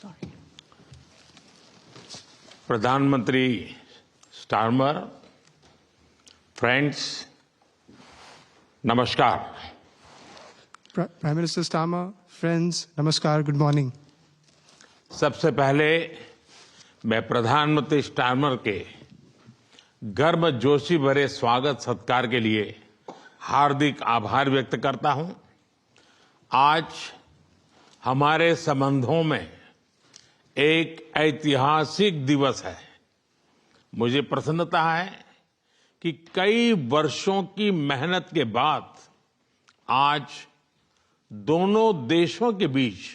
Sorry. प्रधानमंत्री Starmer, friends, नमस्कार। Prime Minister Starmer, friends, namaskar, good morning. सबसे पहले मैं प्रधानमंत्री स्टारमर के गर्मजोशी भरे स्वागत सत्कार के लिए हार्दिक आभार व्यक्त करता हूं। आज हमारे संबंधों में एक ऐतिहासिक दिवस है। मुझे प्रसन्नता है कि कई वर्षों की मेहनत के बाद आज दोनों देशों के बीच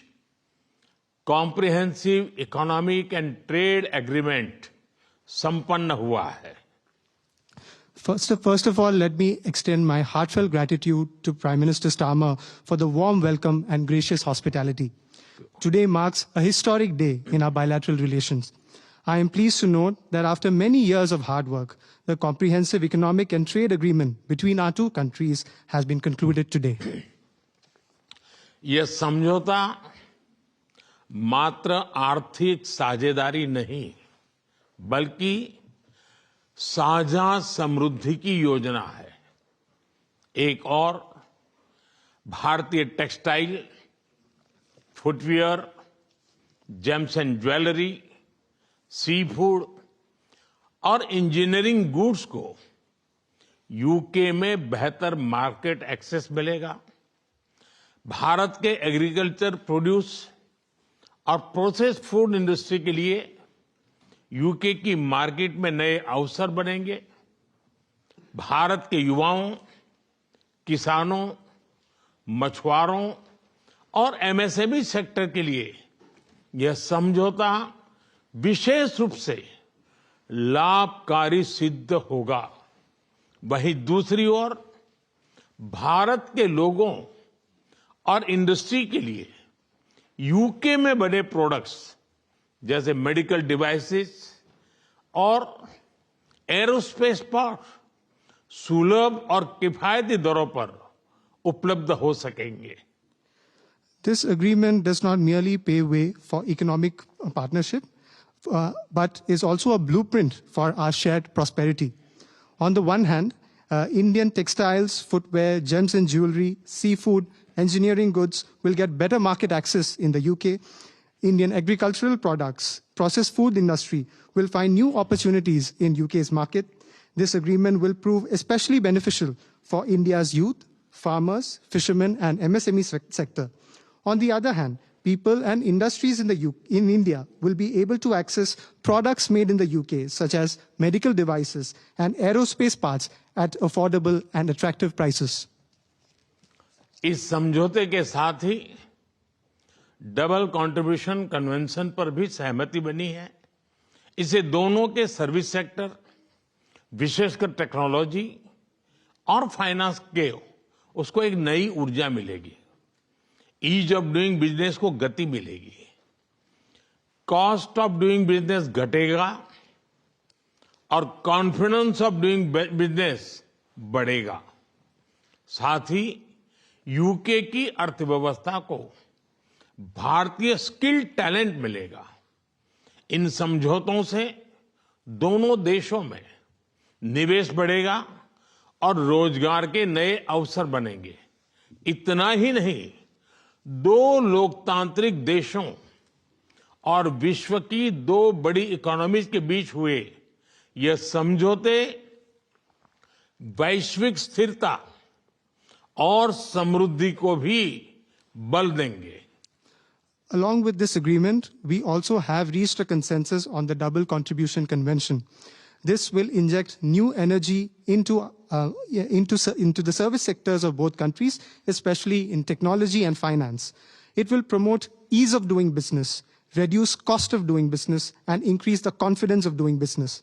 comprehensive economic and trade agreement संपन्न हुआ है। First of all, let me extend my heartfelt gratitude to Prime Minister Starmer for the warm welcome and gracious hospitality. Today marks a historic day in our bilateral relations. I am pleased to note that after many years of hard work, the comprehensive economic and trade agreement between our two countries has been concluded today. यह समझौता मात्र आर्थिक साझेदारी नहीं, बल्कि साझा समृद्धि की योजना है। एक और भारतीय textile, footwear, gems and jewellery, seafood और इंजीनियरिंग गुड्स को यूके में बेहतर मार्केट एक्सेस मिलेगा। भारत के एग्रीकल्चर प्रोड्यूस और प्रोसेस्ड फूड इंडस्ट्री के लिए यूके की मार्केट में नए अवसर बनेंगे। भारत के युवाओं, किसानों, मछुआरों और एमएसएमई सेक्टर के लिए यह समझौता विशेष रूप से लाभकारी सिद्ध होगा। वहीं दूसरी ओर भारत के लोगों और इंडस्ट्री के लिए यूके में बने प्रोडक्ट्स जैसे मेडिकल डिवाइसेस और एरोस्पेस पार्ट्स सुलभ और किफायती दरों पर उपलब्ध हो सकेंगे। This agreement does not merely pave way for economic partnership, but is also a blueprint for our shared prosperity. On the one hand, Indian textiles, footwear, gems and jewelry, seafood, engineering goods will get better market access in the UK. Indian agricultural products, processed food industry will find new opportunities in UK's market. This agreement will prove especially beneficial for India's youth, farmers, fishermen and MSME sector. On the other hand, people and industries in India will be able to access products made in the UK, such as medical devices and aerospace parts at affordable and attractive prices. इस समझौते के साथ ही double contribution convention पर भी सहमति बनी है। इससे दोनों के सर्विस सेक्टर, विशेषकर टेक्नोलॉजी और फाइनेंस के उसको एक नई ऊर्जा मिलेगी। ईज ऑफ डूइंग बिजनेस को गति मिलेगी। कॉस्ट ऑफ डूइंग बिजनेस घटेगा और कॉन्फिडेंस ऑफ डूइंग बिजनेस बढ़ेगा। साथ ही यूके की अर्थव्यवस्था को भारतीय स्किल टैलेंट मिलेगा। इन समझौतों से दोनों देशों में निवेश बढ़ेगा और रोजगार के नए अवसर बनेंगे। इतना ही नहीं, दो लोकतांत्रिक देशों और विश्व की दो बड़ी इकोनॉमीज के बीच हुए यह समझौते वैश्विक स्थिरता और समृद्धि को भी बल देंगे। Along with this agreement, we also have reached a consensus on the Double Contribution Convention. This will inject new energy into the service sectors of both countries, especially in technology and finance. It will promote ease of doing business, reduce cost of doing business, and increase the confidence of doing business.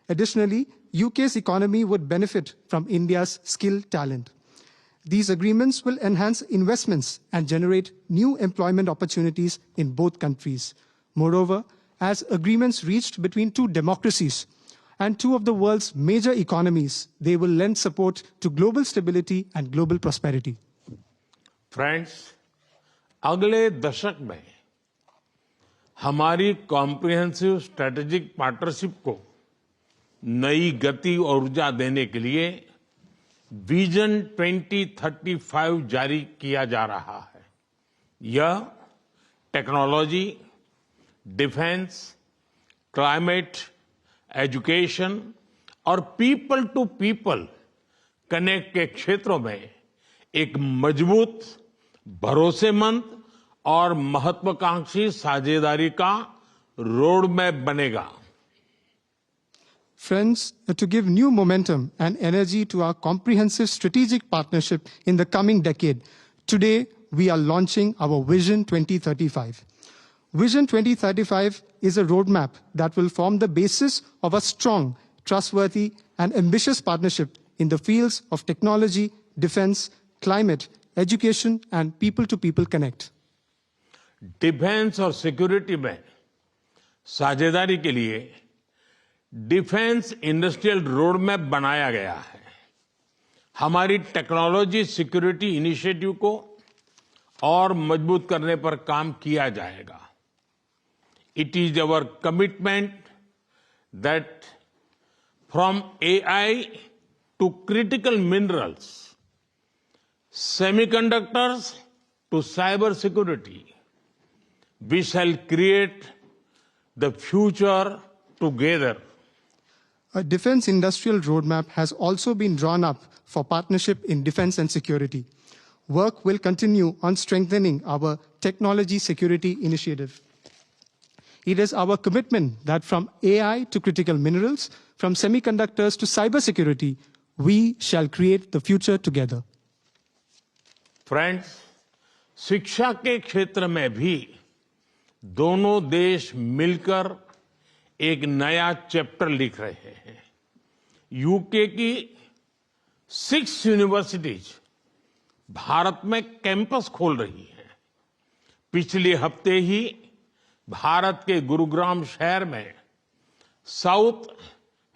Additionally, UK's economy would benefit from India's skilled talent. These agreements will enhance investments and generate new employment opportunities in both countries. Moreover, as agreements reached between two democracies and two of the world's major economies, they will lend support to global stability and global prosperity. Friends, अगले दशक में हमारी comprehensive strategic partnership को नई गति और ऊर्जा देने के लिए विजन 2035 जारी किया जा रहा है। यह टेक्नोलॉजी, डिफेंस, क्लाइमेट, एजुकेशन और पीपल टू पीपल कनेक्ट के क्षेत्रों में एक मजबूत, भरोसेमंद और महत्वाकांक्षी साझेदारी का रोड मैप बनेगा। Friends, to give new momentum and energy to our comprehensive strategic partnership in the coming decade, today we are launching our Vision 2035. Vision 2035 is a roadmap that will form the basis of a strong, trustworthy, and ambitious partnership in the fields of technology, defense, climate, education, and people-to-people connect. Defence और security में साझेदारी के लिए defence industrial road map बनाया गया है। हमारी technology security initiative को और मजबूत करने पर काम किया जाएगा। It is our commitment that from AI to critical minerals, semiconductors to cyber security, we shall create the future together. A defense industrial roadmap has also been drawn up for partnership in defense and security. Work will continue on strengthening our technology security initiative. It is our commitment that from AI to critical minerals, from semiconductors to cybersecurity, we shall create the future together. Friends, शिक्षा के क्षेत्र में भी दोनों देश मिलकर एक नया चैप्टर लिख रहे हैं। यूके की 6 यूनिवर्सिटीज भारत में कैंपस खोल रही हैं। पिछले हफ्ते ही भारत के गुरुग्राम शहर में साउथ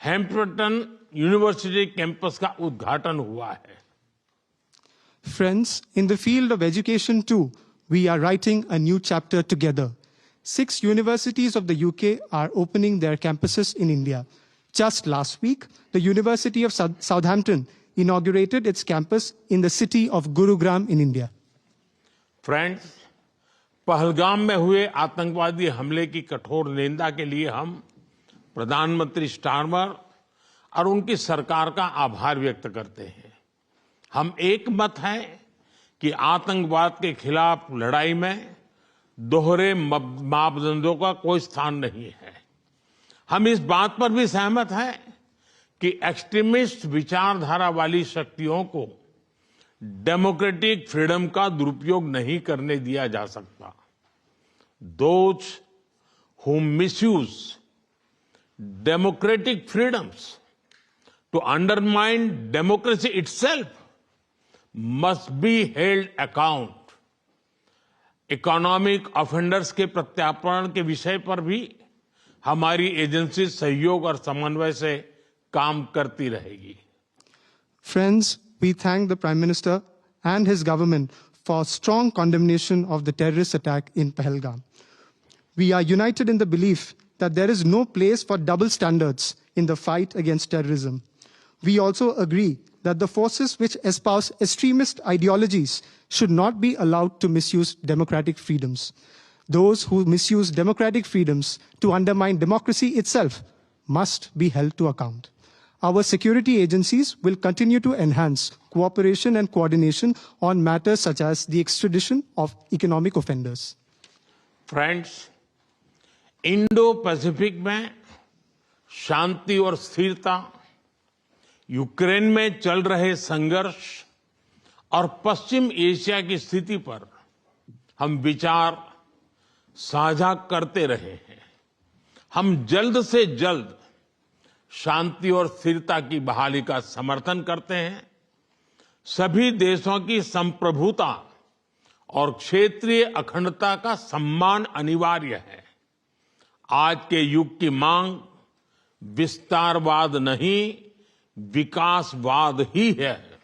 हैम्पटन यूनिवर्सिटी कैंपस का उद्घाटन हुआ है। Friends, in the field of education too, we are writing a new chapter together. 6 universities of the UK are opening their campuses in India. Just last week, the University of Southampton inaugurated its campus in the city of Gurugram in India. Friends, Pahalgam में हुए आतंकवादी हमले की कठोर निंदा के लिए हम प्रधानमंत्री स्टारमर और उनकी सरकार का आभार व्यक्त करते हैं। हम एक मत हैं कि आतंकवाद के खिलाफ लड़ाई में दोहरे मापदंडों का कोई स्थान नहीं है। हम इस बात पर भी सहमत हैं कि एक्सट्रीमिस्ट विचारधारा वाली शक्तियों को डेमोक्रेटिक फ्रीडम का दुरुपयोग नहीं करने दिया जा सकता। Those who misuse democratic freedoms to undermine democracy itself must be held account. Economic offenders के प्रत्यार्पण के विषय पर भी हमारी एजेंसी सहयोग और समन्वय से काम करती रहेगी। Friends, we thank the Prime Minister and his government for strong condemnation of the terrorist attack in Pahalgam. We are united in the belief that there is no place for double standards in the fight against terrorism. We also agree that the forces which espouse extremist ideologies should not be allowed to misuse democratic freedoms. Those who misuse democratic freedoms to undermine democracy itself must be held to account. Our security agencies will continue to enhance cooperation and coordination on matters such as the extradition of economic offenders. Friends, Indo-Pacific में शांति और स्थिरता, Ukraine में चल रहे संघर्ष और पश्चिम Asia की स्थिति पर हम विचार साझा करते रहे हैं। हम जल्द से जल्द शांति और स्थिरता की बहाली का समर्थन करते हैं। सभी देशों की संप्रभुता और क्षेत्रीय अखंडता का सम्मान अनिवार्य है। आज के युग की मांग विस्तारवाद नहीं, विकासवाद ही है।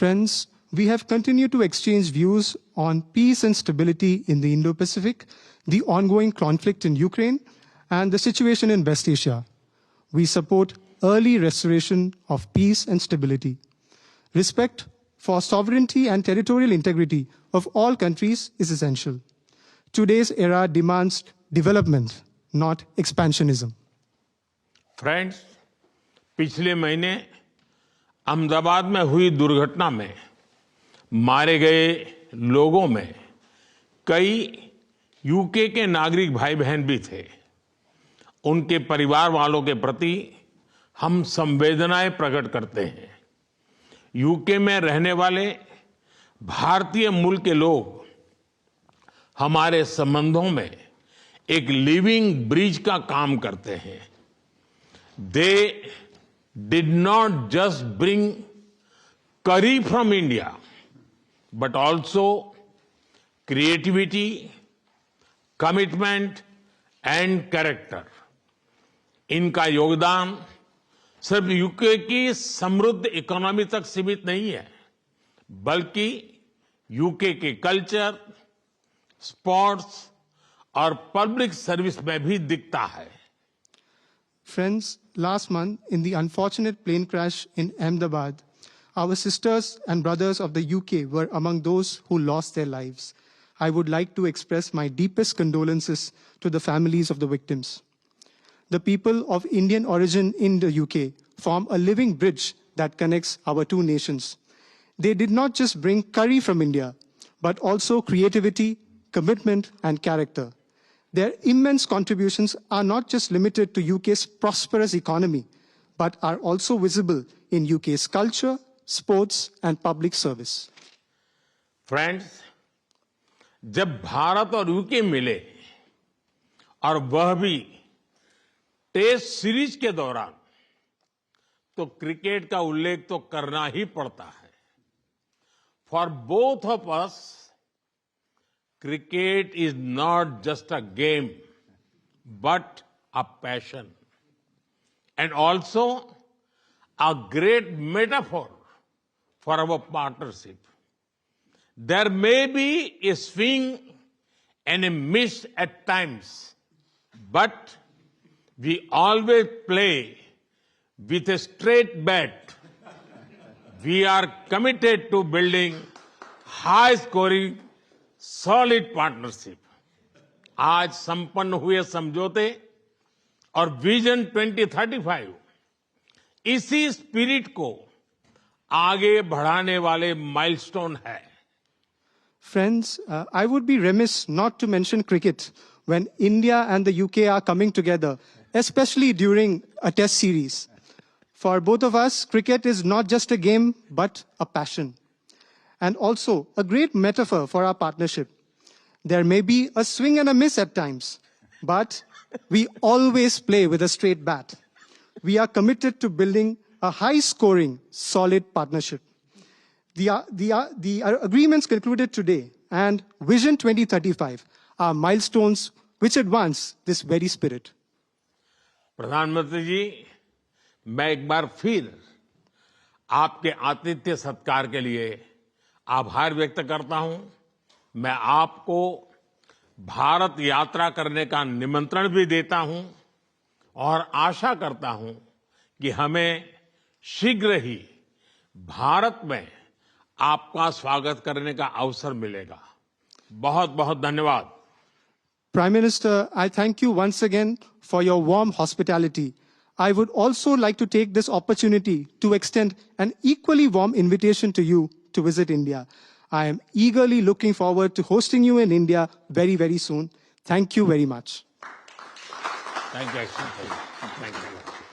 Friends, we have continued to exchange views on peace and stability in the Indo-Pacific, the ongoing conflict in Ukraine, and the situation in West Asia. We support early restoration of peace and stability. Respect for sovereignty and territorial integrity of all countries is essential. Today's era demands development, not expansionism. Friends, पिछले महीने अहमदाबाद में हुई दुर्घटना में मारे गए लोगों में कई यूके के नागरिक भाई बहन भी थे। उनके परिवार वालों के प्रति हम संवेदनाएं प्रकट करते हैं। यूके में रहने वाले भारतीय मूल के लोग हमारे संबंधों में एक लिविंग ब्रिज का काम करते हैं। They did not just bring curry from India, but also creativity, commitment and character. इनका योगदान सिर्फ यूके की समृद्ध इकोनॉमी तक सीमित नहीं है, बल्कि यूके के कल्चर, स्पोर्ट्स और पब्लिक सर्विस में भी दिखता है। Friends, last month in the unfortunate plane crash in Ahmedabad, our sisters and brothers of the UK were among those who lost their lives. I would like to express my deepest condolences to the families of the victims. The people of Indian origin in the UK form a living bridge that connects our two nations. They did not just bring curry from India, but also creativity, commitment, and character. Their immense contributions are not just limited to UK's prosperous economy, but are also visible in UK's culture, sports, and public service. Friends, जब भारत और UK मिले और वह भी test series के दौरान, तो cricket का उल्लेख तो करना ही पड़ता है। For both of us, cricket is not just a game, but a passion, and also a great metaphor for our partnership. There may be a swing and a miss at times, but we always play with a straight bat. We are committed to building high-scoring solid partnership. आज संपन्न हुए समझौते और vision 2035 इसी spirit को आगे बढ़ाने वाले माइलस्टोन है। Friends, I would be remiss not to mention cricket when India and the UK are coming together, especially during a test series. For both of us, cricket is not just a game, but a passion. And also a great metaphor for our partnership. There may be a swing and a miss at times, but we always play with a straight bat. We are committed to building a high-scoring, solid partnership. The agreements concluded today and Vision 2035 are milestones which advance this very spirit. प्रधानमंत्री जी, मैं एक बार फिर आपके आतिथ्य सत्कार के लिए आभार व्यक्त करता हूं। मैं आपको भारत यात्रा करने का निमंत्रण भी देता हूं और आशा करता हूं कि हमें शीघ्र ही भारत में आपका स्वागत करने का अवसर मिलेगा। बहुत बहुत धन्यवाद। Prime Minister, I thank you once again for your warm hospitality. I would also like to take this opportunity to extend an equally warm invitation to you to visit India. I am eagerly looking forward to hosting you in India very, very soon. Thank you very much. Thank you. Thank you.